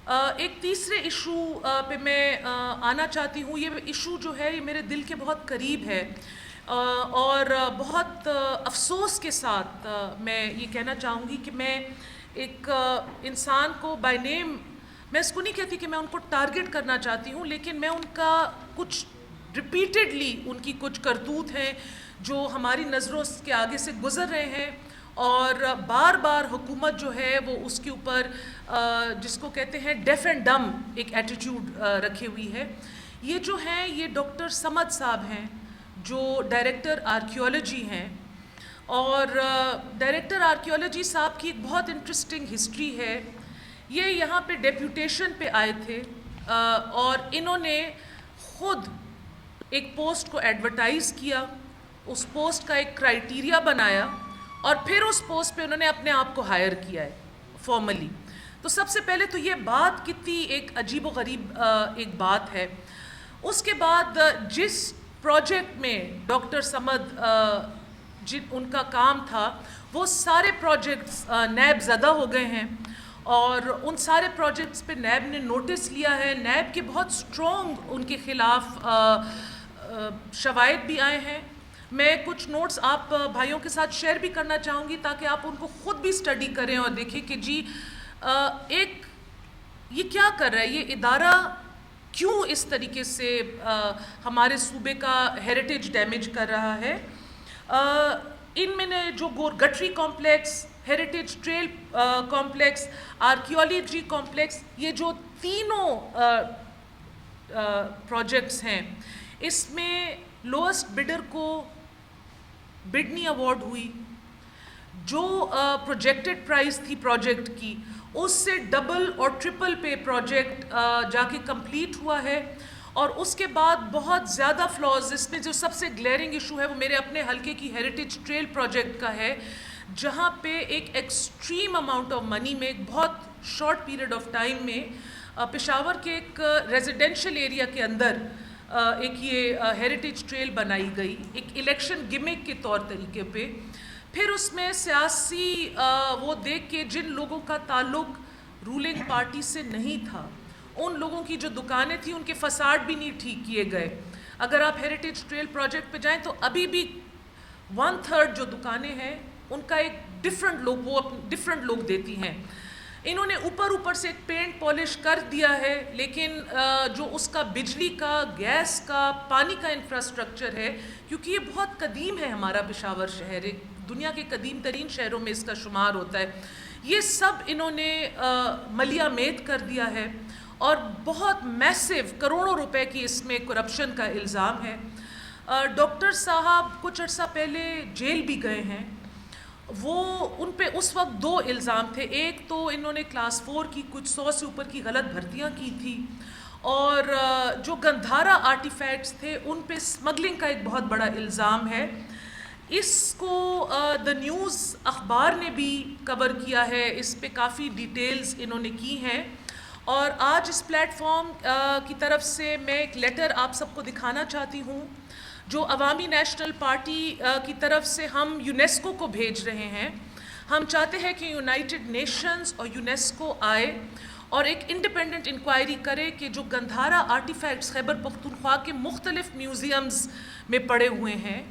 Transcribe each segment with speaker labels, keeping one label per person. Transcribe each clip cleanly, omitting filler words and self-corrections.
Speaker 1: ایک تیسرے ایشو پہ میں آنا چاہتی ہوں. یہ ایشو جو ہے یہ میرے دل کے بہت قریب ہے, اور بہت افسوس کے ساتھ میں یہ کہنا چاہوں گی کہ میں ایک انسان کو بائی نیم, میں اس کو نہیں کہتی کہ میں ان کو ٹارگٹ کرنا چاہتی ہوں, لیکن میں ان کا کچھ ریپیٹڈلی ان کی کچھ کرتوت ہیں جو ہماری نظروں کے آگے سے گزر رہے ہیں, اور بار بار حکومت جو ہے وہ اس کے اوپر جس کو کہتے ہیں ڈیف اینڈ ڈم ایک ایٹیٹیوڈ رکھے ہوئی ہے. یہ جو ہیں یہ ڈاکٹر صمد صاحب ہیں جو ڈائریکٹر آرکیولوجی ہیں, اور ڈائریکٹر آرکیولوجی صاحب کی ایک بہت انٹرسٹنگ ہسٹری ہے. یہ یہاں پہ ڈیپوٹیشن پہ آئے تھے, اور انہوں نے خود ایک پوسٹ کو ایڈورٹائز کیا, اس پوسٹ کا ایک کرائیٹیریا بنایا, اور پھر اس پوسٹ پہ انہوں نے اپنے آپ کو ہائر کیا ہے فارملی. تو سب سے پہلے تو یہ بات کتنی ایک عجیب و غریب ایک بات ہے. اس کے بعد جس پروجیکٹ میں ڈاکٹر صمد ان کا کام تھا وہ سارے پروجیکٹس نیب زدہ ہو گئے ہیں, اور ان سارے پروجیکٹس پہ نیب نے نوٹس لیا ہے. نیب کے بہت سٹرونگ ان کے خلاف شواہد بھی آئے ہیں. میں کچھ نوٹس آپ بھائیوں کے ساتھ شیئر بھی کرنا چاہوں گی تاکہ آپ ان کو خود بھی اسٹڈی کریں اور دیکھیں کہ جی ایک یہ کیا کر رہا ہے, یہ ادارہ کیوں اس طریقے سے ہمارے صوبے کا ہیریٹیج ڈیمیج کر رہا ہے. ان میں نے جو گٹری complex, heritage trail complex, archaeology complex, یہ جو تینوں پروجیکٹس ہیں اس میں لوئسٹ بڈر کو بڈنی ایوارڈ ہوئی. جو پروجیکٹڈ پرائز تھی پروجیکٹ کی اس سے ڈبل اور ٹرپل پہ پروجیکٹ جا کے کمپلیٹ ہوا ہے. اور اس کے بعد بہت زیادہ فلاز, اس میں جو سب سے گلیئرنگ ایشو ہے وہ میرے اپنے حلقے کی ہیریٹیج ٹریل پروجیکٹ کا ہے, جہاں پہ ایک ایکسٹریم اماؤنٹ آف منی میں ایک بہت شارٹ پیریڈ آف ٹائم میں پشاور کے ایک ریزیڈینشیل ایریا کے اندر ایک یہ ہیریٹیج ٹریل بنائی گئی ایک الیکشن گمک کے طور طریقے پہ. پھر اس میں سیاسی وہ دیکھ کے جن لوگوں کا تعلق رولنگ پارٹی سے نہیں تھا, ان لوگوں کی جو دکانیں تھیں ان کے فساد بھی نہیں ٹھیک کیے گئے. اگر آپ ہیریٹیج ٹریل پروجیکٹ پہ جائیں تو ابھی بھی 1/3 جو دکانیں ہیں ان کا ایک ڈفرنٹ لوگ دیتی ہیں. انہوں نے اوپر سے ایک پینٹ پالش کر دیا ہے, لیکن جو اس کا بجلی کا, گیس کا, پانی کا انفراسٹرکچر ہے, کیونکہ یہ بہت قدیم ہے ہمارا پشاور شہر, دنیا کے قدیم ترین شہروں میں اس کا شمار ہوتا ہے, یہ سب انہوں نے ملیہ میت کر دیا ہے. اور بہت میسو کروڑوں روپے کی اس میں کرپشن کا الزام ہے. ڈاکٹر صاحب کچھ عرصہ پہلے جیل بھی گئے ہیں. وہ ان پہ اس وقت 2 الزام تھے. ایک تو انہوں نے کلاس 4 کی کچھ 100 سے اوپر کی غلط بھرتیاں کی تھی, اور جو گندھارا آرٹیفیکٹس تھے ان پہ اسمگلنگ کا ایک بہت بڑا الزام ہے. اس کو دا نیوز اخبار نے بھی کور کیا ہے, اس پہ کافی ڈیٹیلز انہوں نے کی ہیں. اور آج اس پلیٹ فارم کی طرف سے میں ایک لیٹر آپ سب کو دکھانا چاہتی ہوں جو عوامی نیشنل پارٹی کی طرف سے ہم یونیسکو کو بھیج رہے ہیں. ہم چاہتے ہیں کہ یونائٹڈ نیشنز اور یونیسکو آئے اور ایک انڈیپینڈنٹ انکوائری کرے کہ جو گندھارا آرٹیفیکٹس خیبر پختونخوا کے مختلف میوزیمز میں پڑے ہوئے ہیں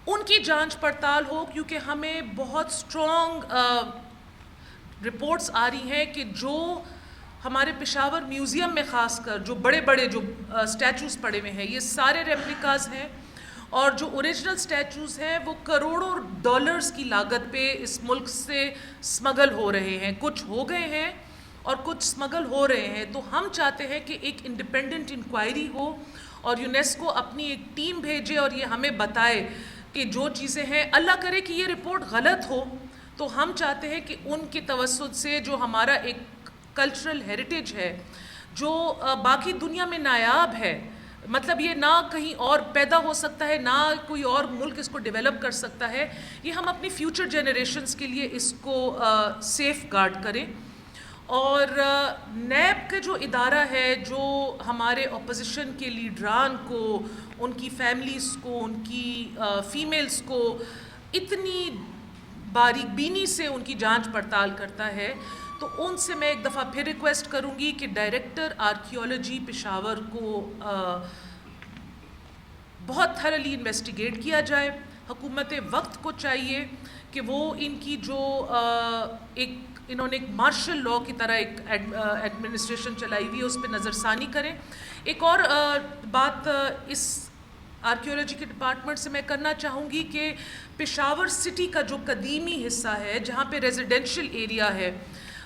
Speaker 1: ان کی جانچ پڑتال ہو, کیونکہ ہمیں بہت سٹرونگ رپورٹس آ رہی ہیں کہ جو ہمارے پشاور میوزیم میں خاص کر جو بڑے جو اسٹیچوز پڑے ہوئے ہیں یہ سارے ریپلیکاز ہیں, اور جو اوریجنل اسٹیچوز ہیں وہ کروڑوں ڈالرز کی لاگت پہ اس ملک سے اسمگل ہو رہے ہیں. کچھ ہو گئے ہیں اور کچھ اسمگل ہو رہے ہیں. تو ہم چاہتے ہیں کہ ایک انڈیپینڈنٹ انکوائری ہو اور یونیسکو اپنی ایک ٹیم بھیجے اور یہ ہمیں بتائے کہ جو چیزیں ہیں, اللہ کرے کہ یہ رپورٹ غلط ہو, تو ہم چاہتے ہیں کہ ان کے توسط سے جو ہمارا ایک کلچرل ہیریٹیج ہے جو باقی دنیا میں نایاب ہے, مطلب یہ نہ کہیں اور پیدا ہو سکتا ہے, نہ کوئی اور ملک اس کو ڈیولپ کر سکتا ہے, یہ ہم اپنی فیوچر جنریشنز کے لیے اس کو سیف گارڈ کریں. اور نیب کا جو ادارہ ہے جو ہمارے اپوزیشن کے لیڈران کو, ان کی فیملیز کو, ان کی فیمیلز کو اتنی باریک بینی سے ان کی جانچ پڑتال کرتا ہے, تو ان سے میں ایک دفعہ پھر ریکویسٹ کروں گی کہ ڈائریکٹر آرکیولوجی پشاور کو بہت تھرلی انویسٹیگیٹ کیا جائے. حکومت وقت کو چاہیے کہ وہ ان کی جو انہوں نے ایک مارشل لاء کی طرح ایک ایڈمنسٹریشن چلائی ہوئی ہے اس پہ نظر ثانی کریں. ایک اور بات اس آرکیولوجی کے ڈپارٹمنٹ سے میں کرنا چاہوں گی کہ پشاور سٹی کا جو قدیمی حصہ ہے جہاں پہ ریزیڈینشیل ایریا ہے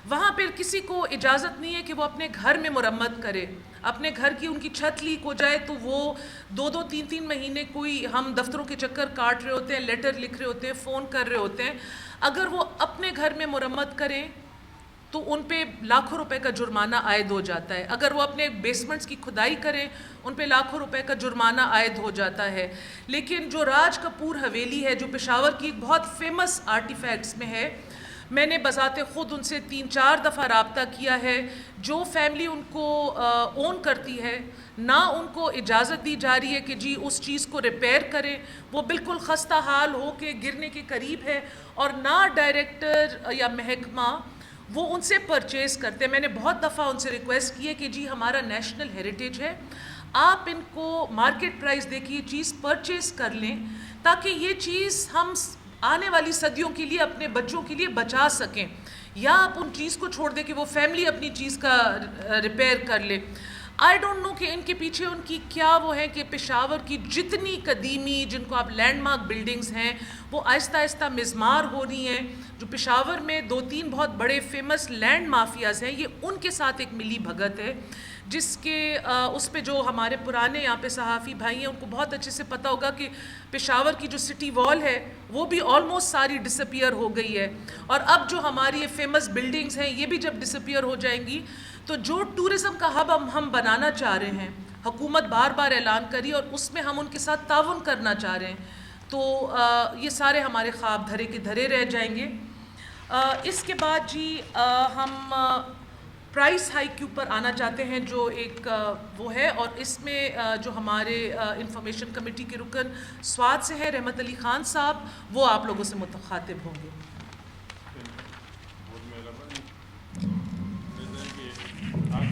Speaker 1: وہاں پہ کسی کو اجازت نہیں ہے کہ وہ اپنے گھر میں مرمت کرے. اپنے گھر کی ان کی چھت لیک ہو جائے تو وہ 2-2 3-3 مہینے کوئی ہم دفتروں کے چکر کاٹ رہے ہوتے ہیں, لیٹر لکھ رہے ہوتے ہیں, فون کر رہے ہوتے ہیں. اگر وہ اپنے گھر میں مرمت کریں تو ان پہ لاکھوں روپے کا جرمانہ عائد ہو جاتا ہے. اگر وہ اپنے بیسمنٹس کی کھدائی کریں ان پہ لاکھوں روپے کا جرمانہ عائد ہو جاتا ہے. لیکن جو راج کپور حویلی ہے جو پشاور کی ایک بہت فیمس آرٹیفیکٹس میں ہے, میں نے بذات خود ان سے 3-4 دفعہ رابطہ کیا ہے. جو فیملی ان کو اون کرتی ہے نہ ان کو اجازت دی جا رہی ہے کہ جی اس چیز کو ریپیئر کریں, وہ بالکل خستہ حال ہو کے گرنے کے قریب ہے, اور نہ ڈائریکٹر یا محکمہ وہ ان سے پرچیز کرتے. میں نے بہت دفعہ ان سے ریکویسٹ کی ہے کہ جی ہمارا نیشنل ہیریٹیج ہے, آپ ان کو مارکیٹ پرائز دے کے یہ چیز پرچیز کر لیں تاکہ یہ چیز ہم آنے والی صدیوں کے لیے اپنے بچوں کے لیے بچا سکیں, یا آپ ان چیز کو چھوڑ دیں کہ وہ فیملی اپنی چیز کا ریپیئر کر لے. آئی ڈونٹ نو کہ ان کے پیچھے ان کی کیا وہ ہے کہ پشاور کی جتنی قدیمی جن کو آپ لینڈ مارک بلڈنگز ہیں وہ آہستہ آہستہ مزمار ہو رہی ہیں. جو پشاور میں 2-3 بہت بڑے فیمس لینڈ مافیاز ہیں, یہ ان کے ساتھ ایک ملی بھگت ہے جس کے اس پہ جو ہمارے پرانے یہاں پہ صحافی بھائی ہیں ان کو بہت اچھے سے پتہ ہوگا کہ پشاور کی جو سٹی وال ہے وہ بھی آلموسٹ ساری ڈسپیئر ہو گئی ہے. اور اب جو ہماری یہ فیمس بلڈنگز ہیں یہ بھی جب ڈسپیئر ہو جائیں گی تو جو ٹورزم کا ہب ہم بنانا چاہ رہے ہیں, حکومت بار بار اعلان کری اور اس میں ہم ان کے ساتھ تعاون کرنا چاہ رہے ہیں, تو یہ سارے ہمارے خواب دھرے کے دھرے رہ جائیں گے. اس کے بعد جی ہم پرائس ہائیک کے اوپر آنا چاہتے ہیں جو ایک وہ ہے, اور اس میں جو ہمارے انفارمیشن کمیٹی کے رکن سوات سے ہیں رحمت علی خان صاحب, وہ آپ لوگوں سے متخاطب ہوں گے.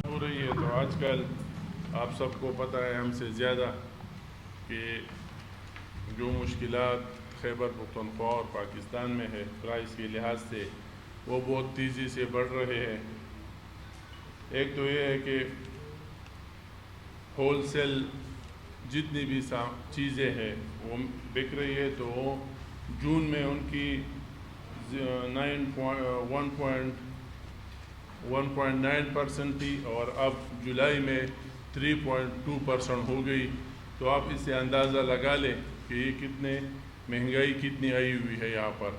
Speaker 2: ہو رہی ہے تو آج کل آپ سب کو پتہ ہے ہم سے زیادہ کہ جو مشکلات خیبر پختونخوا اور پاکستان میں ہے پرائس کے لحاظ سے وہ بہت تیزی سے بڑھ رہے ہیں. ایک تو یہ ہے کہ ہول سیل جتنی بھی چیزیں ہیں وہ بک رہی ہے, تو جون میں ان کی 1.9% تھی اور اب جولائی میں 3.2% ہو گئی. تو آپ اس سے اندازہ لگا لیں کہ یہ مہنگائی کتنی آئی ہوئی ہے یہاں پر.